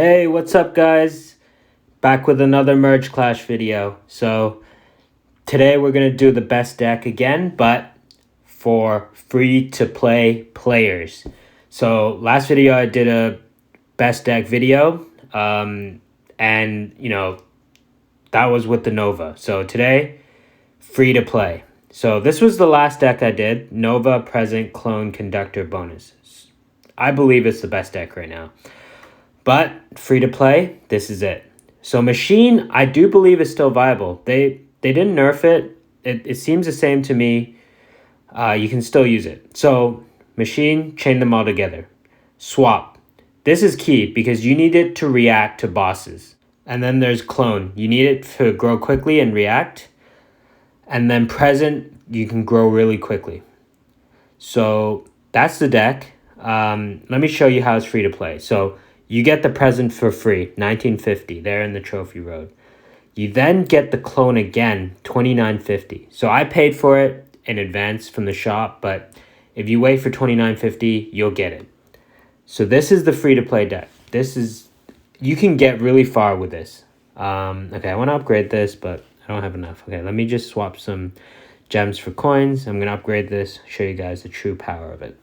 Hey, what's up guys? Back with another Merge Clash video. So today we're going to do the best deck again, but for free to play players. So last video I did a best deck video, and that was with the Nova. So today, free to play. So this was the last deck I did, Nova, Present, Clone, Conductor, Bonus. I believe it's the best deck right now. But free to play, this is it. So Machine, I do believe is still viable. They didn't nerf it. It seems the same to me. You can still use it. So Machine, chain them all together. Swap. This is key because you need it to react to bosses. And then there's Clone. You need it to grow quickly and react. And then Present, you can grow really quickly. So that's the deck. Let me show you how it's free to play. So you get the Present for free, $19.50, there in the Trophy Road. You then get the Clone again, $29.50. So I paid for it in advance from the shop, but if you wait for $29.50, you'll get it. So this is the free-to-play deck. You can get really far with this. Okay, I want to upgrade this, but I don't have enough. Okay, let me just swap some gems for coins. I'm going to upgrade this, show you guys the true power of it.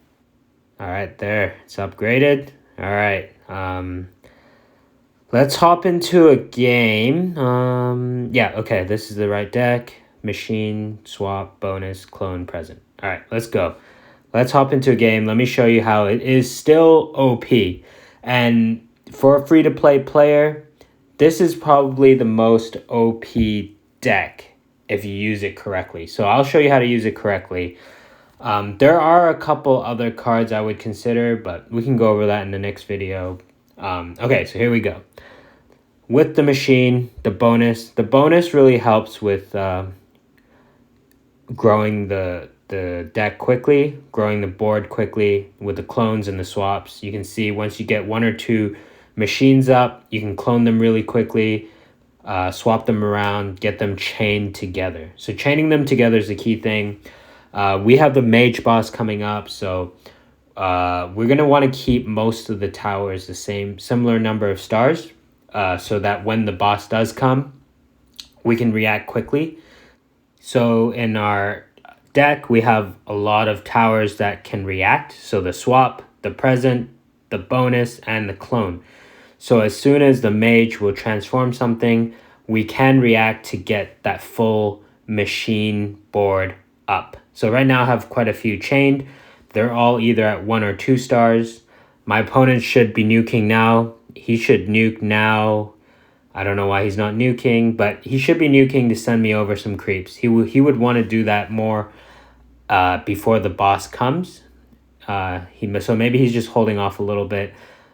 All right, there, it's upgraded. All right, let's hop into a game. Yeah, okay, this is the right deck. Machine, swap, bonus, clone, present. All right, let's go. Let's hop into a game. Let me show you how it is still OP. And for a free-to-play player, this is probably the most OP deck if you use it correctly. So I'll show you how to use it correctly. There are a couple other cards I would consider, but we can go over that in the next video. Okay, so here we go. With the Machine, the bonus really helps with growing the deck quickly, growing the board quickly with the clones and the swaps. You can see once you get one or two machines up, you can clone them really quickly, swap them around, get them chained together. So chaining them together is the key thing. We have the mage boss coming up, so we're going to want to keep most of the towers the similar number of stars, so that when the boss does come, we can react quickly. So in our deck, we have a lot of towers that can react. So the swap, the present, the bonus, and the clone. So as soon as the mage will transform something, we can react to get that full machine board up. So right now I have quite a few chained. They're all either at 1 or 2 stars. My opponent should be nuking now. He should nuke now. I don't know why he's not nuking, but he should be nuking to send me over some creeps. He would want to do that more before the boss comes. So maybe he's just holding off a little bit.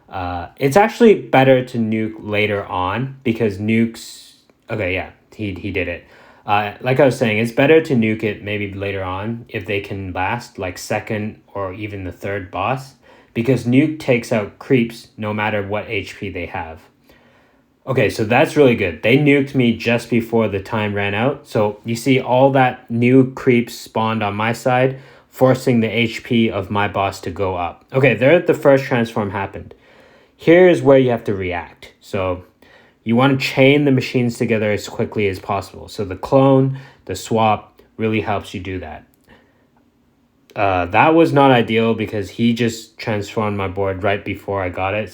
It's actually better to nuke later on because nukes... Okay, yeah, he did it. Like I was saying, it's better to nuke it maybe later on if they can last, like second or even the third boss, because nuke takes out creeps no matter what HP they have. Okay, so that's really good. They nuked me just before the time ran out. So you see all that new creeps spawned on my side, forcing the HP of my boss to go up. Okay, there the first transform happened. Here's where you have to react. So you want to chain the machines together as quickly as possible. So the clone, the swap really helps you do that. That was not ideal because he just transformed my board right before I got it.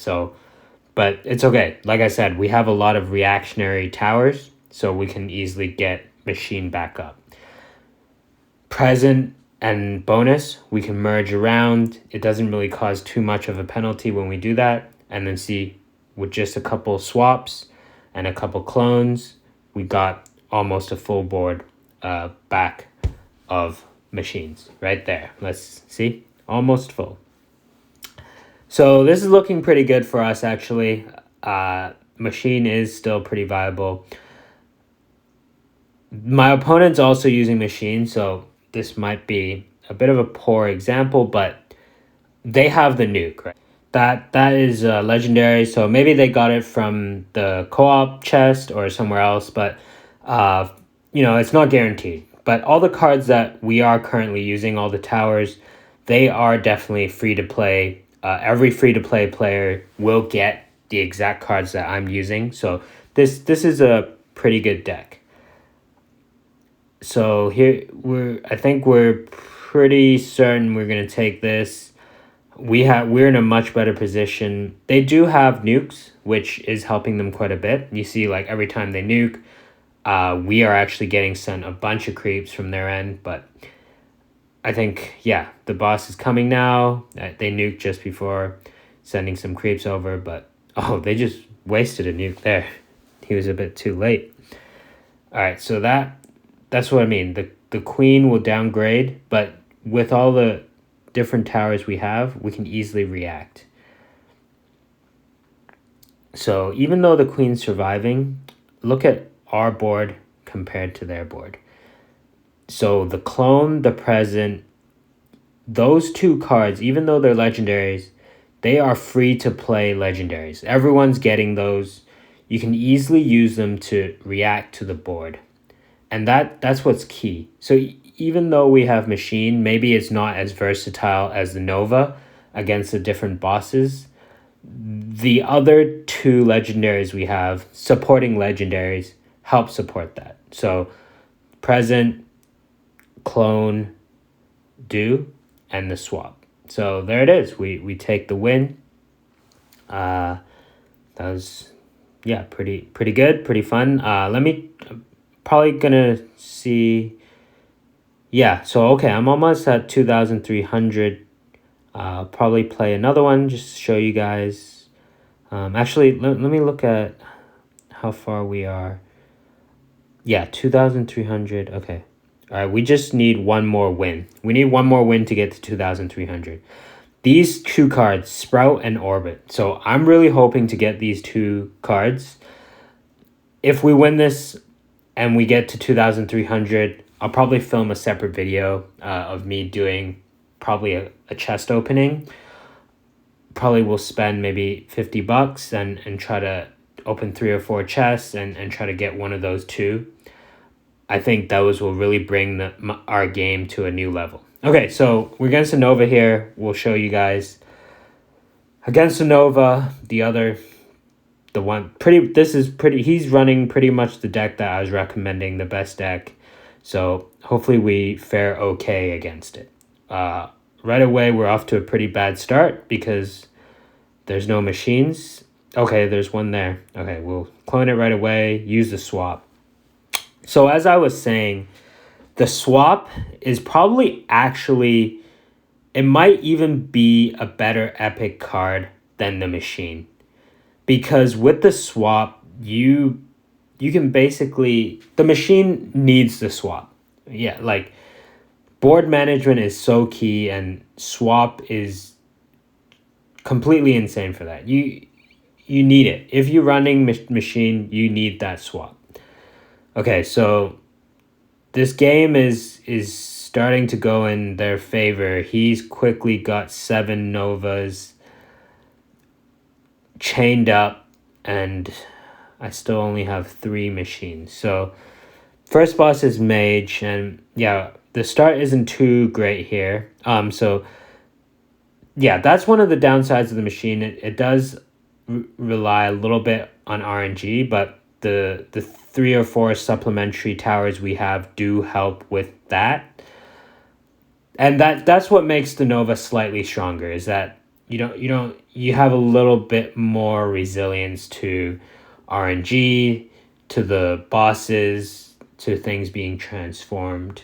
But it's okay. Like I said, we have a lot of reactionary towers, so we can easily get machine back up. Present and bonus, we can merge around. It doesn't really cause too much of a penalty when we do that. And then see, with just a couple swaps and a couple clones, we got almost a full board back of machines right there. Let's see, almost full. So this is looking pretty good for us, actually. Machine is still pretty viable. My opponent's also using machine, so this might be a bit of a poor example, but they have the nuke, right? That is legendary, so maybe they got it from the co-op chest or somewhere else, but it's not guaranteed. But all the cards that we are currently using, all the towers, they are definitely free to play. Every free to play player will get the exact cards that I'm using. So this is a pretty good deck. So here I think we're pretty certain we're gonna take this. We're in a much better position. They do have nukes, which is helping them quite a bit. You see, like every time they nuke, we are actually getting sent a bunch of creeps from their end. But I think, yeah, the boss is coming now. They nuked just before sending some creeps over, but oh, they just wasted a nuke there. He was a bit too late. All right, so that's what I mean. The queen will downgrade, but with all the different towers we have, we can easily react. So even though the queen's surviving, look at our board compared to their board. So the clone, the present, those two cards, even though they're legendaries, they are free to play legendaries. Everyone's getting those. You can easily use them to react to the board. And that's what's key. So even though we have machine, maybe it's not as versatile as the Nova against the different bosses. The other two legendaries we have, supporting legendaries, help support that. So present, clone, do, and the swap. So there it is. We take the win. That was, yeah, pretty good, pretty fun. Let me probably gonna see. Yeah, so okay, I'm almost at 2,300. I'll probably play another one just to show you guys. Actually, let me look at how far we are. Yeah, 2,300. Okay. All right, we just need one more win. We need one more win to get to 2,300. These two cards, Sprout and Orbit. So I'm really hoping to get these two cards. If we win this and we get to 2,300, I'll probably film a separate video of me doing probably a chest opening. Probably will spend maybe 50 bucks and try to open 3 or 4 chests and try to get one of those two. I think those will really bring our game to a new level. Okay, so we're against a Nova here. We'll show you guys. Against a Nova, he's running pretty much the deck that I was recommending, the best deck. So hopefully we fare okay against it. Right away, we're off to a pretty bad start because there's no machines. Okay, there's one there. Okay, we'll clone it right away, use the swap. So as I was saying, the swap is probably actually, it might even be a better epic card than the machine. Because with the swap, you can basically, the machine needs the swap. Yeah, like board management is so key and swap is completely insane for that. You need it. If you're running machine, you need that swap. Okay, so this game is starting to go in their favor. He's quickly got 7 Novas chained up, and I still only have 3 machines. So first boss is Mage, and yeah, the start isn't too great here. So yeah, that's one of the downsides of the machine. It does rely a little bit on RNG, but the 3 or 4 supplementary towers we have do help with that. And that's what makes the Nova slightly stronger, is that you have a little bit more resilience to RNG, to the bosses, to things being transformed.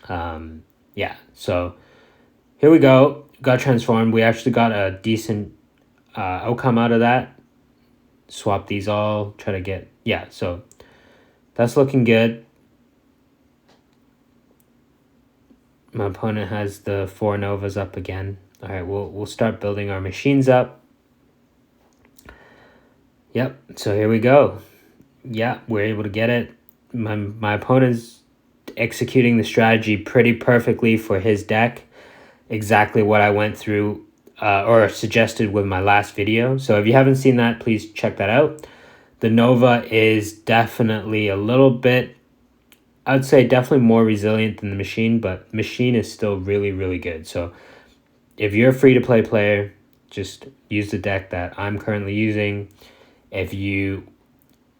Yeah, so here we go. Got transformed. We actually got a decent outcome out of that. Swap these all, try to get, yeah, so that's looking good. My opponent has the 4 Novas up again. All right, we'll start building our machines up. Yep, so here we go. Yeah, we're able to get it. My opponent's executing the strategy pretty perfectly for his deck. Exactly what I went through or suggested with my last video. So if you haven't seen that, please check that out. The Nova is definitely a little bit, I'd say definitely more resilient than the machine, but machine is still really, really good. So if you're a free-to-play player, just use the deck that I'm currently using. If you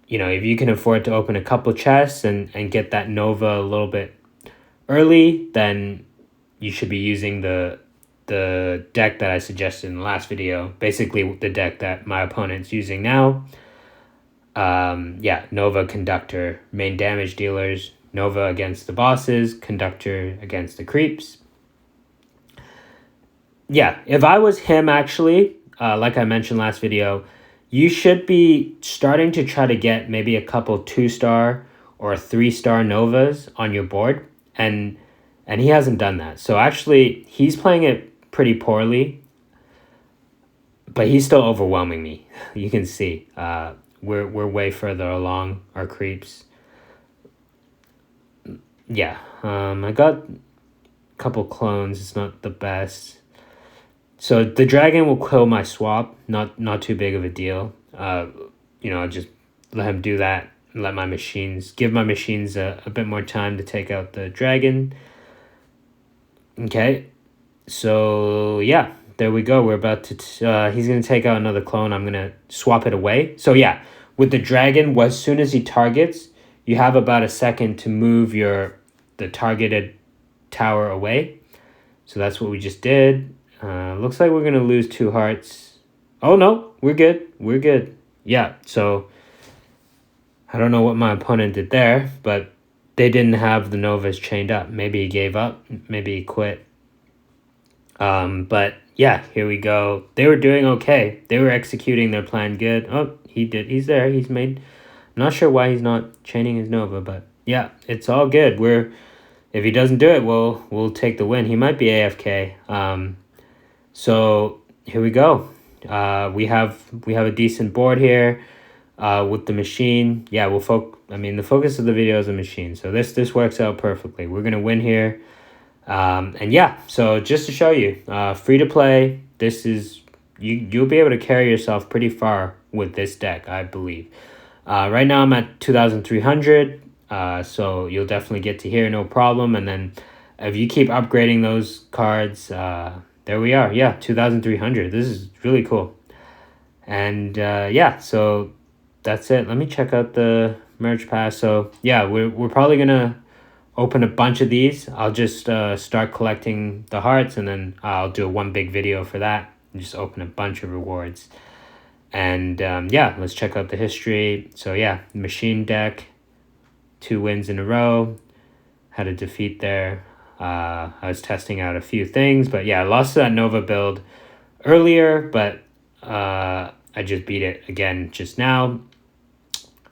can afford to open a couple chests and get that Nova a little bit early, then you should be using the deck that I suggested in the last video. Basically, the deck that my opponent's using now. Nova, Conductor, main damage dealers. Nova against the bosses, Conductor against the creeps. Yeah, if I was him, actually, like I mentioned last video, you should be starting to try to get maybe a couple 2-star or 3-star Novas on your board, and he hasn't done that. So actually, he's playing it pretty poorly, but he's still overwhelming me. You can see we're way further along our creeps. Yeah, I got a couple clones. It's not the best. So the dragon will kill my swap. Not too big of a deal. Just let him do that. Let my machines give my machines a bit more time to take out the dragon. Okay, so yeah, there we go. We're about to. He's gonna take out another clone. I'm gonna swap it away. So yeah, with the dragon, as soon as he targets, you have about a second to move the targeted tower away. So that's what we just did. Looks like we're going to lose 2 hearts. Oh, no, we're good. We're good. Yeah, so I don't know what my opponent did there, but they didn't have the Novas chained up. Maybe he gave up. Maybe he quit. But yeah, here we go. They were doing okay. They were executing their plan good. Oh, he did. He's there. He's made... I'm not sure why he's not chaining his Nova, but yeah, it's all good. If he doesn't do it, we'll take the win. He might be AFK. So here we go. We have a decent board here with the machine. Yeah, the focus of the video is the machine. So this works out perfectly. We're gonna win here. And yeah, so just to show you, free to play. This is you'll be able to carry yourself pretty far with this deck, I believe. Right now I'm at 2,300. So you'll definitely get to here, no problem. And then if you keep upgrading those cards, there we are. Yeah, 2,300. This is really cool. And yeah, so that's it. Let me check out the merge pass. So yeah, we're probably gonna open a bunch of these. I'll just start collecting the hearts, and then I'll do one big video for that and just open a bunch of rewards. And yeah, let's check out the history. So yeah, machine deck, 2 wins in a row. Had a defeat there. I was testing out a few things, but yeah, I lost to that Nova build earlier, but I just beat it again just now.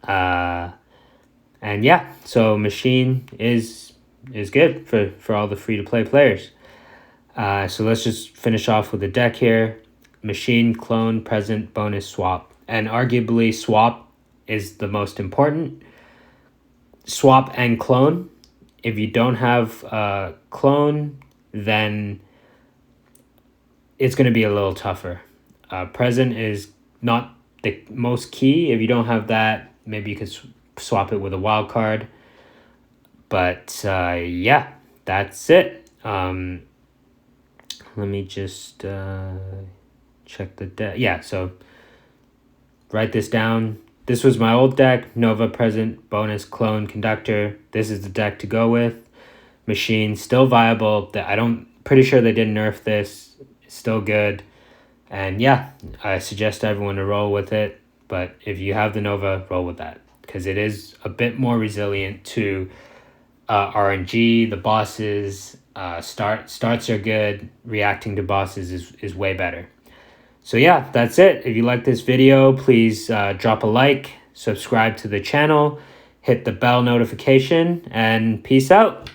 And yeah, so machine is good for all the free-to-play players. So let's just finish off with the deck here. Machine, clone, present, bonus, swap. And arguably swap is the most important. Swap and clone. If you don't have a clone, then it's going to be a little tougher. Present is not the most key. If you don't have that, maybe you could swap it with a wild card. But yeah, that's it. Let me just check the deck. Yeah, so write this down. This was my old deck. Nova, present, bonus, clone, conductor. This is the deck to go with. Machine, still viable. Pretty sure they didn't nerf this. It's still good. And yeah, I suggest everyone to roll with it. But if you have the Nova, roll with that, because it is a bit more resilient to RNG, the bosses. Starts are good. Reacting to bosses is way better. So yeah, that's it. If you like this video, please drop a like, subscribe to the channel, hit the bell notification, and peace out.